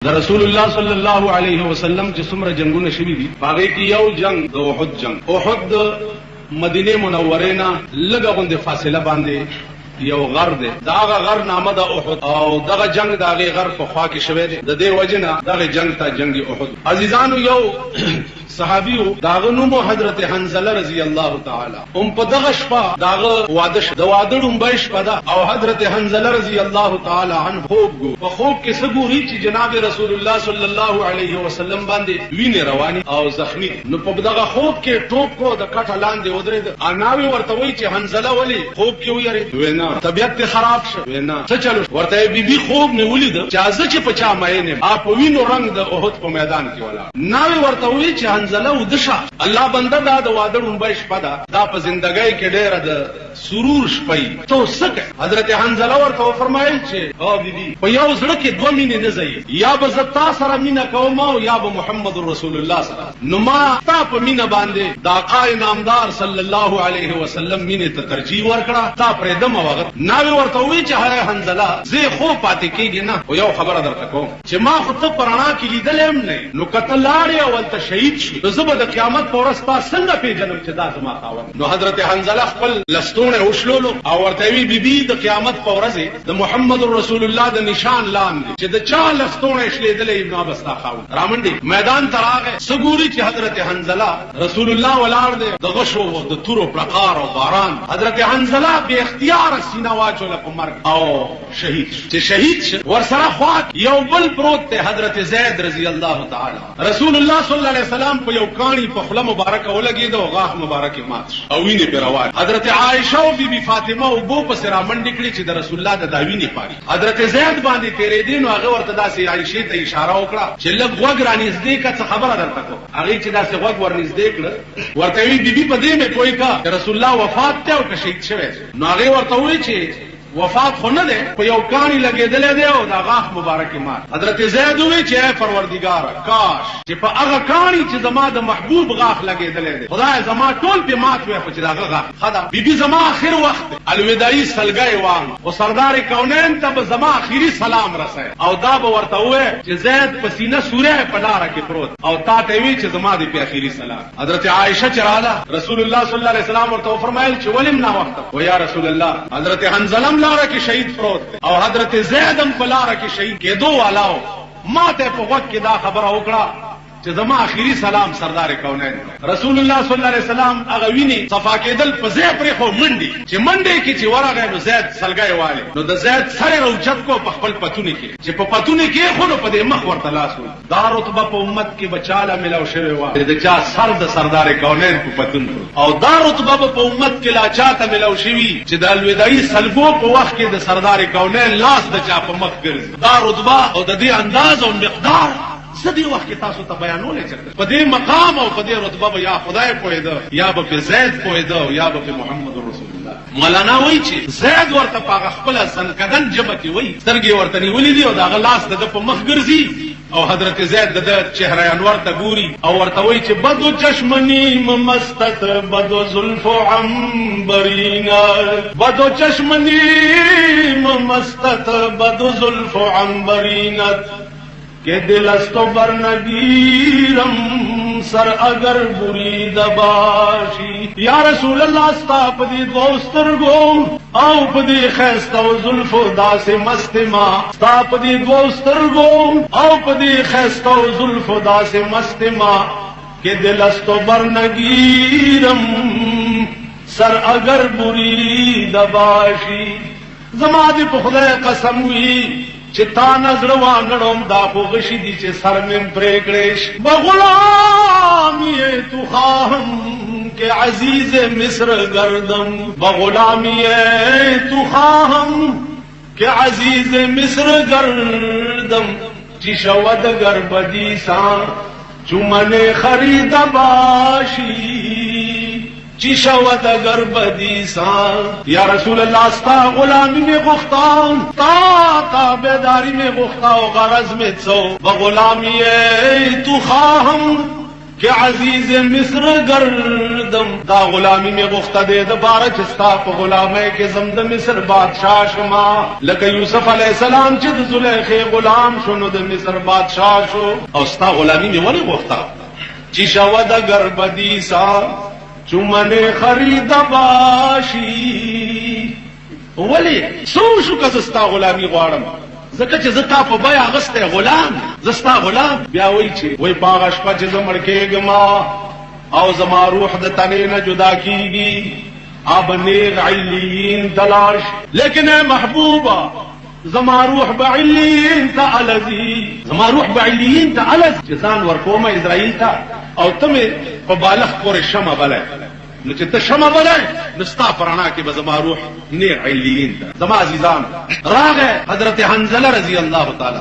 د رسول الله صلی الله علیه وسلم چې څومره جنگونه شوي دي هغه کې یو جنگ د احد جنگ. احد د مدینه منوره نه لږه غونډه فاصله باندې یو غر دی، داغه غر نامه د احد، او دغه جنگ دغه غر په خوا کې شوی دی. د دې وجنه دغه جنگ ته جنگ احد. عزیزانو، یو صحابیو داغه نوم حضرت حنزله رضی الله تعالی په دغه شپه داغه واده د واده ډومبه شپه ده، او حضرت حنزله رضی الله تعالی عنه په خوب کې سګوري چې جناب رسول الله صلی الله علیه وسلم باندې وینې رواني او زخمی. نو په دغه خوب کې ټوپ کو د کټه لاندې ودرېد. اناوي ورته وایي چې حنزله ولی خوب کې ویری وینا طبيعت خراب شو وینا څه چلو ورته بیبي خوب مې ولید چې ازه چې په چا مې نه اپ وینو رنگ د احد په میدان کې ولا ناوي ورته وایي چې حنزله ودشه الله بنده دا د واده ډومبه شپه ده، دا په زندګۍ کې ډېره د سرور شپه ته وسکه. حضرت حنزله ورته فرمایل چې او بیبي په یو زړه کې دوه مینې نه ځي، یا به زتا سره مینه کوم او یا به محمد رسول الله سره. نو ما تا په مینه باندې دا قای نامدار صلی الله علیه وسلم مینه ته ترجیح ورکړه، تا پرې دم وغه ناوي ورته وی چې هغه حنزله زه خو پاتې کېږي نه. او یو خبره درته کوم چې ما خو ته پرانا کې لیدلم نه، نو کته لاړې او ته شهید شي زه د قیامت پر ورځ تاسو څنګه پیژنم چې دا زما خاوند. نو حضرت حنزله خپل لستونه وشلولو او ورته وی بیبي د قیامت پر ورځ د محمد رسول الله د نشان لاندې چې د چا لستونه شلیدلې ابن ابستا خاوند رامنډي میدان تراغه سګوري چې حضرت حنزله رسول الله ولاړ دی د غشو د تورو پرقار او باران. حضرت حنزله به اختیار سینه واچول په مرګ او شهید چې شهید ورسره خوا یو بل پروت ته حضرت زید رضی الله تعالی. رسول الله صلی الله علیه وسلم په یو کانی په خله مبارکه ولګید او غاښ مبارکه مات او ویني په روان. حضرت عائشه او بیبي فاطمه او بو په سره منډ کړي چې د رسول الله د داوینه پاري. حضرت زید باندې تیرې دین او هغه ورته داسې عائشه ته اشاره وکړه چې لږ وګ رانږدې کڅ خبره درته کو. هغه چې داسې وګ ورنږدې کړ ورته وی بیبي په دې مې کوی کا رسول الله وفات ته او شهید شوی. نو هغه ورته وی چې وفات خو نه ده، په یو کانی لګېدلې ده او دا غاښ مبارک مات. حضرت زید وی چې پروردګار کاش چې په هغه کانی چې زما د محبوب غاښ لګېدلې ده خدای زما ټول په مات وي، خو چې دا غاښ خدا بیبي زما اخر وخت الوداعي سلګي وان او سردار کونین ته زما اخیری سلام رسای او دا به ورته وې چې زید پسینه سوره په لار کې پروت او تا ته وی چې زما د په اخیری سلام. حضرت عائشه چراله رسول الله صلی الله علیه وسلم ورته فرمایل چې ولیم نه وخت و یا رسول الله حضرت حنزله لاره کې شهید پروت او حضرت زیدم په لاره کې شهید کېدو والاو. ما ته په وخت کې دا خبره وکړه چې زما اخیری سلام سردار کونین. رسول الله صلی الله علیه وسلم هغه ویني صفا کېدل په ځای پرې خو منډي چې منډي کې چې ورغه نو زید سلګي والي نو د زید سره روچت کو په خپل پتونه کې چې په پتونه کې خو نو په دې مخ ورته لاس وي. دا رتبه په امت کې بچاله ملو شوی و د چا سر د سردار کونین په پتون او دا رتبه په امت کې لا چاته ملو شوی چې د الوداعي سلګو په وخت کې د سردار کونین لاس د چا په مخ ګرځي. دا رتبه او د دې انداز او مقدار سدي وخت کې تاسو ته بیانولې چې په دې مقام او په دې رتبه به یا خدای پوهیده یا به زید پوهیده یا به محمد رسول الله. مولانا وایي چې زید ورته په خپل سنکدن جبه کې وایي سترګې ورته نیولې دي او دا غلاس د په مخ ګرځي او حضرت زید د چهره انور ته ګوري او ورته وایي چې بدو چشمنی مستت بدو زلف عنبرینا بدو چشمنی مستت بدو زلف عنبرینا کہ دل استو بر نگیرم سر اگر برید باشی. یا رسول اللہ استا پدی دوستر گو او پدی خیستا و زلف و داس مستما استا پدی دوستر گو او پدی خیستا و زلف و داس مستما کہ دل استو بر نگیرم سر اگر برید باشی. زما دی په خدای قسم وی چې تا نظر وانړم دا خو غشي دي چې سر مې پرې کړېش. بغلامی تو خواهم کہ عزیز مصر گردم بغلامی تو خواهم کہ عزیز مصر گردم چی شود گربدی سان چومن خرید باشی چی شود اگر بدی سان. یا رسول اللہ استا غلامی میں گفتان تا بیداری میں گفتا و غرض میں سو بغلامی تو خواهم کہ عزیز مصر گردم دا غلامی میں غفتہ دے دا بارچ استاپ غلامے کہ زمد مصر بادشاہ شما لکہ یوسف علیہ السلام چد زلیخے غلام شنو دا مصر بادشاہ شو او ستا غلامی میں ولی غفتہ چی شود گربدیسا چمن خرید باشی ولی سو شو کسستا غلامی غوارم زکه چې زتا په بیا غسته غلام زستا غلام بیا وای چې وای باغ شپه چې زمړ کېګما او زما روح د تنې نه جدا کیږي اب نیغ علیین تلاش لیکن اے محبوبا زما روح بعلیین تعلذی زما روح بعلیین تعلذ چې ځان ورکوم اسرائیل ته او تمه په بالغ پورې شمه بلای نو چې ته شمه بلای نستا پرانا کې به زما روح نیغ علیین زما عزیزان راغه حضرت حنزله رضی الله تعالی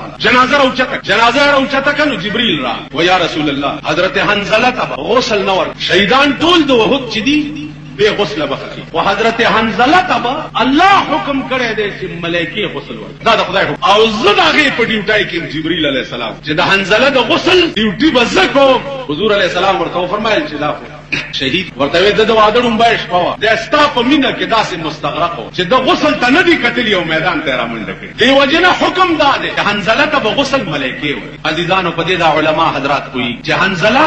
جنازه اوچته کنو جبريل را و یا رسول الله حضرت حنزله ته غسل نور شهیدان ټول د وحد چې دي بے غسل بخخی و حضرت حنزله ته الله حکم کړی دی چې ملائکه غسل ورکړي دا د خدای حکم او زړه هغه په ډیوټای کې جبريل علیه السلام چې د حنزله د غسل ډیوټي بزکو حضور علیه السلام ورته فرمایل چې دا شهید ورته د وادړم باندې شپه د استا په مینا کې داسې مستغرق چې د غسل ته نه دی کتلی او میدان ته رامنډه کړي دی وجنه حکم داده چې حنزله ته غسل ملائکه وي عزیزانو په دې د علما حضرات کوي چې حنزله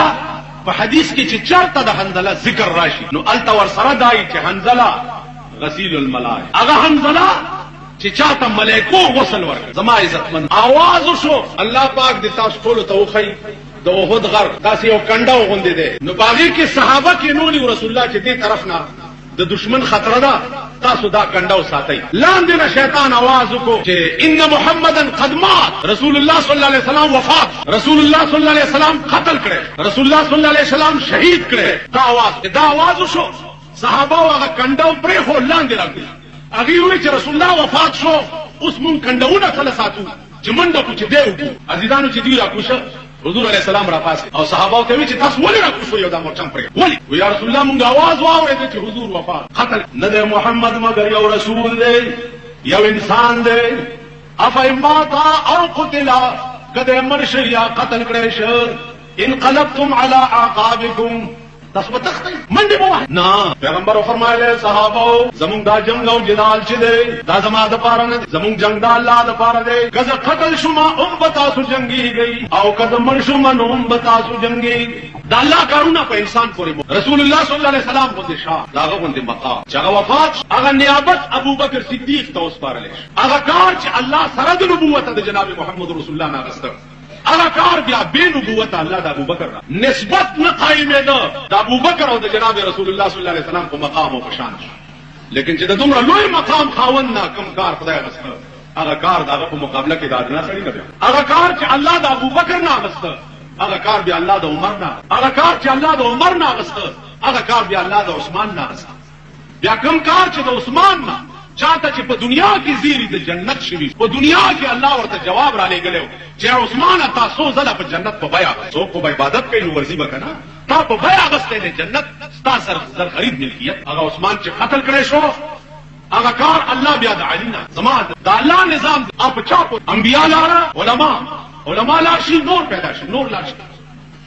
په حدیث کې چې چرته د حنزله ذکر راشي نو الته ور سره دای چې حنزله غسیل الملائکه هغه حنزله چې چاته ملائکه غسل ورکړي زما عزتمن आवाज شو الله پاک دې تاسو ټول ته وخی د وحد غر داسې یو کنډه وغوندې ده نو باغی کې صحابه کې نو رسول الله چې دې طرف نه د دشمن خطر ده تاسو دا کنډه ساتي لاندې نه شیطان आवाज وکړو چې ان محمدن قد مات رسول الله صلی الله علیه وسلم وفات رسول الله صلی الله علیه وسلم قتل کړي رسول الله صلی الله علیه وسلم شهید کړي دا आवाज شو صحابه هغه کنډه پرې هو لاندې راغلي هغه وی چې رسول الله وفات شو اوس مون کنډهونه کله ساتو چې منډه کو چې دیو عزیزانو چې دی را کوشه حضور علیہ السلام را پاس او صحابه ته وی چې تاسو ولې را کوشو یو دا مرچم پرې ولی و یا رسول الله مونږ आवाज واورېد چې حضور وفات قتل نه د محمد مگر یو رسول دی یو انسان دی افایماتا او قتلا کده مرشد یا قتل کړي شو انقلبتم على اعقابكم تاسو تختی منډه مو نه پیغمبر فرمایله صحابه زمونږ دا جنگ او جدال چې دی دا زما د پاره نه زمونږ جنگ د الله د پاره دی کزه قتل شوما بتاسو جنگي گئی او کزه مر شوما نو بتاسو جنگي دا الله کارونه په انسان پورې رسول الله صلی الله علیه وسلم کو شاه داغه غوندې مقام چې هغه وفات هغه نیابت ابوبکر صدیق ته وسپارل هغه کار چې الله سره د نبوت د جناب محمد رسول الله ناغسته هغه کار بیا بے نبوت الله د ابوبکر نسبت نه قائمه ده د ابوبکر او د جناب رسول الله صلی الله علیه وسلم په مقام او شان لیکن چې د دومره لوی مقام خاوند نه کم کار خدای غسته هغه کار دغه په مقابله کې د ادنا سړي نه هغه کار چې الله د ابوبکر نه غسته هغه کار بیا الله د عمر نه هغه کار چې الله د عمر نه غسته هغه کار بیا الله د عثمان نه غسته بیا کم کار چې د عثمان نه چاته چې په دنیا کې زیری د جنت شوی په دنیا کې الله ورته جواب را لګلو چې عثمان تاسو زله په جنت په بیا څوک په عبادت کوي نو ورزي وکنه تا په بیا غسته د جنت تاسو سر خرید ملکیت هغه عثمان چې قتل کړي شو هغه کار الله بیا د علینا زما د الله نظام اپ چاپ انبیاء لاره علما لا شي نور پیدا شي نور لا شي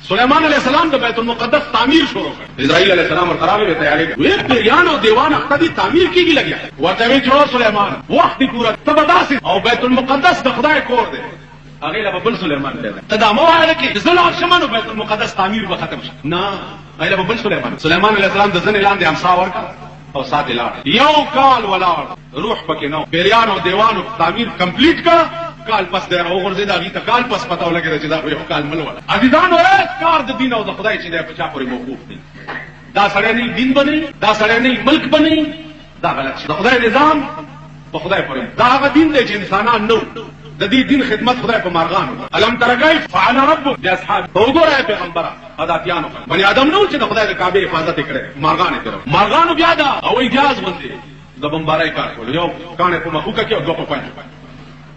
سلیمان علیہ السلام د بیت المقدس تعمیر شروع کړ اسرائیل علیہ السلام ورته به تیاری کړ وی پیران او دیوان اقتدی تعمیر کیږي لګیا ورته وی جوړ سلیمان وخت پورا تبداسي او بیت المقدس د خدای کور دی هغه له بل سلیمان دی تدامو هغه کې زلال شمنو بیت المقدس تعمیر به ختم شي نه هغه بل سلیمان علیہ السلام د ځنه لاندې امسا ورکړ او ساده لاړ یو کال ولاړ روح پکې نو پیران او دیوان تعمیر کمپلیټ کړ کال پس در او ورزه دا غیته کال پس پتاو لګی چې دا یو کال ملول عزیزانو کار د دین او د خدای چې د پچا پورې موقوف دي دا سړی نه دین بنئ دا سړی نه ملک بنئ دا غلط شي د خدای نظام په خدای پورې دا هغه دین دی چې انسانان نو د دې دین خدمت خدای په مارغان الم ترګای فعل رب باصحاب وګوره پیغمبره اداتیانو بنی ادم نو چې د خدای د کعبه حفاظت کړي مارغان بیا دا او اجازه باندې د بمبارای کار کول یو کانه په مخوکه کې او دوه په پنځه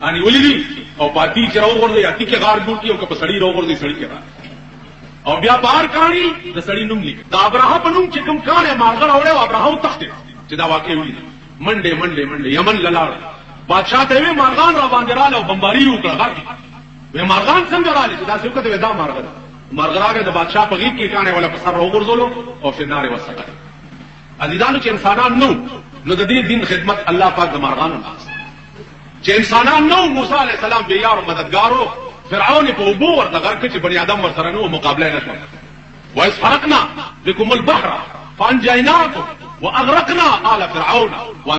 अनि ولې او پاتې چې راو ورته یاتي کې غار ډوټي او په سړی راو ورته سړی کې او بیا بار کانی د سړی نوم لیک دا ابراهیم په نوم چې کوم کانه مارغه راوړې او ابراهیم تخت چې دا واقع وی منډه یمن لاله بادشاہ ته وی مارغان را باندې رااله او بمباری وکړه غږ وی مارغان څنګه رااله دا څه وکړه دا مارغه مرغراګه د بادشاہ په غیږ کې کانه ولا په سر وګرځولو او فنار وسقط. عزیزانو چې انسانان نو د دې دین خدمت الله پاک د مارغانو ناس چې انسانان نو موسی علیه السلام به یار مددګارو فرعون په اوبو ورته غرق چې بنی آدم ورسره نو مقابله نه کوي. وإذ فرقنا بكم البحر فأنجيناكم وأغرقنا آل فرعون